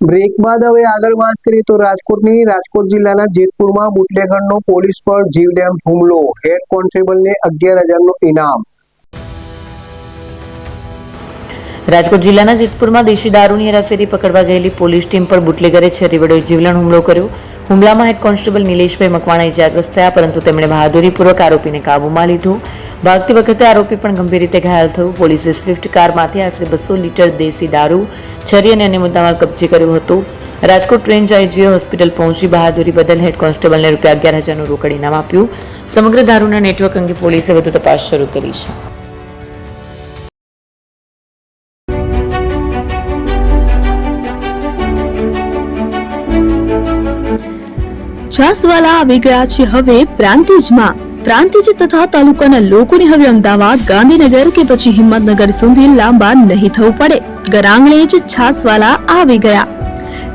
Break બાદ હવે આગળ વાત કરીએ તો રાજકોટ જિલ્લાના જેતપુરમાં બુટલેગરનો પોલીસ પર જીવલેણ હુમલો, હેડ કોન્સ્ટેબલને 11,000નું ઇનામ। રાજકોટ જિલ્લાના જેતપુરમાં દેશી દારૂની હેરાફેરી પકડવા ગયેલી પોલીસ ટીમ પર બુટલેગરે છરી વડે જીવલેણ હુમલો કર્યો। હુમલામાં હેડ કોન્સ્ટેબલ નિલેશભાઈ મકવાણા ઇજાગ્રસ્ત થયા, પરંતુ તેમણે બહાદુરીપૂર્વક આરોપીને કાબૂમાં લીધો। ભાગતી વખતે આરોપી પણ ગંભીર રીતે ઘાયલ થયો। પોલીસે સ્વિફ્ટ કારમાંથી આશરે 200 લીટર દેશી દારૂ, છરી અને અન્ય મુદ્દામાલ કબજે કર્યો હતો। રાજકોટ રેન્જ આઈજીએ હોસ્પિટલ પહોંચી બહાદુરી બદલ હેડ કોન્સ્ટેબલને ₹11,000નું રોકડ ઇનામ આપ્યું। સમગ્ર દારૂના નેટવર્ક અંગે પોલીસે વધુ તપાસ શરૂ કરી છે। છાસવાલા આવી ગયા છે હવે પ્રાંતિજમાં। પ્રાંતિજ તથા તાલુકાના લોકોને હવે અમદાવાદ, ગાંધીનગર કે પછી હિંમતનગર સુધી લાંબા નહીં થવું પડે। ઘર આંગણે જ છાસવાલા આવી ગયા।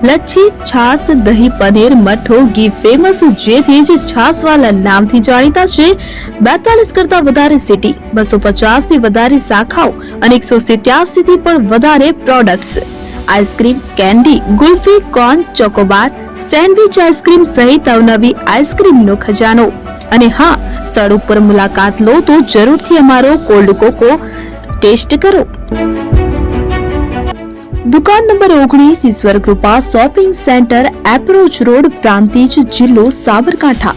લચ્છી, છાસ, દહીં, પનીર, મઠો, ઘી ફેમસ, જેથી જ છાસવાલા નામથી જાણીતા છે। 42 કરતા વધારે સિટી, 250 થી વધારે શાખાઓ અને 187 થી પણ વધારે products. Ice cream, candy, kulfi, corn, Chocobar, sandwich ice cream સહિત અવનવી આઈસ્ક્રીમનો ખજાનો। અને હા, સ્થળ ઉપર મુલાકાત લો તો જરૂરથી અમારો કોલ્ડ કોકો ટેસ્ટ કરો। દુકાન number 19, Ishwar Krupa shopping center, approach road, Prantij, જિલ્લો Sabarkantha.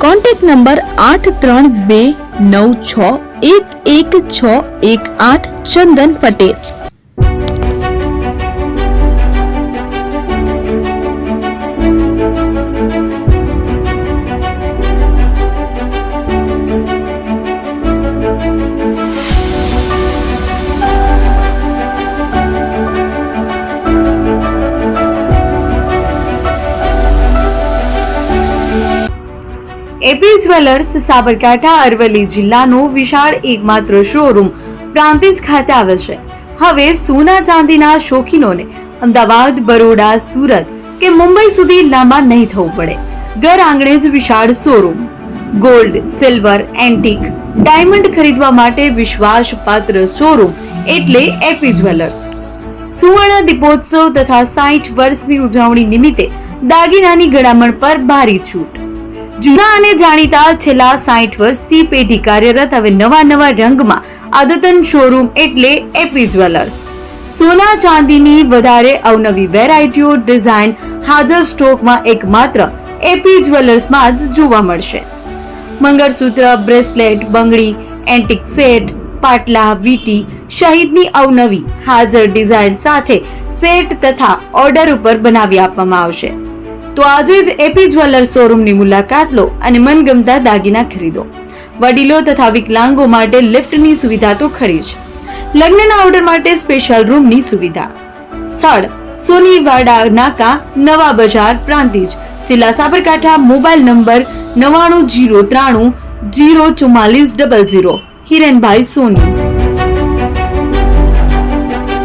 Contact number 8326111618 Chandan Patel. AP jewellers Sabarkantha Aravalli જિલ્લાનો વિશાળ એકમાત્ર શોરૂમ પ્રાંતિજ ખાતે આવેલ છે। હવે સોના ચાંદીના શોખીનોને અમદાવાદ, બરોડા, સુરત કે મુંબઈ સુધી લાંબા નહીં થવું પડે। ઘર આંગણે જ વિશાળ showroom. Gold, silver, antique, diamond ખરીદવા માટે વિશ્વાસપાત્ર શોરૂમ એટલે એપી જ્વેલર્સ। સુવર્ણ દીપોત્સવ તથા 60 વર્ષની ઉજવણી નિમિત્તે દાગીનાની ગળામણ પર ભારી છૂટ। જૂના અને જાણીતા છેલ્લા 60 વર્ષથી પેઢી કાર્યરત હવે નવા રંગમાં અદ્યતન શોરૂમ એટલે એપી જ્વેલર્સ। સોના ચાંદીની વધારે અવનવી વેરાયટીઓ, ડિઝાઇન હાજર સ્ટોકમાં એકમાત્ર એપી જ્વેલર્સમાં જ જોવા મળશે। મંગળસૂત્ર, બ્રેસલેટ, બંગડી, એન્ટિક સેટ, પાટલા, વીટી સહિતની અવનવી હાજર ડિઝાઇન સાથે સેટ તથા ઓર્ડર ઉપર બનાવી આપવામાં આવશે। તો આજે જ એપી જ્વેલર્સ શોરૂમની મુલાકાત લો અને મનગમતા દાગીના ખરીદો। વડીલો તથા વિકલાંગો માટે લિફ્ટની સુવિધા તો ખરી જ, લગ્નના ઓર્ડર માટે સ્પેશિયલ રૂમની સુવિધા। સ્થળ સોનીવાડા નાકા, નવા બજાર, પ્રાંતિજ, જિલ્લા સાબરકાંઠા। Mobile number 9903004400। હિરેનભાઈ સોની।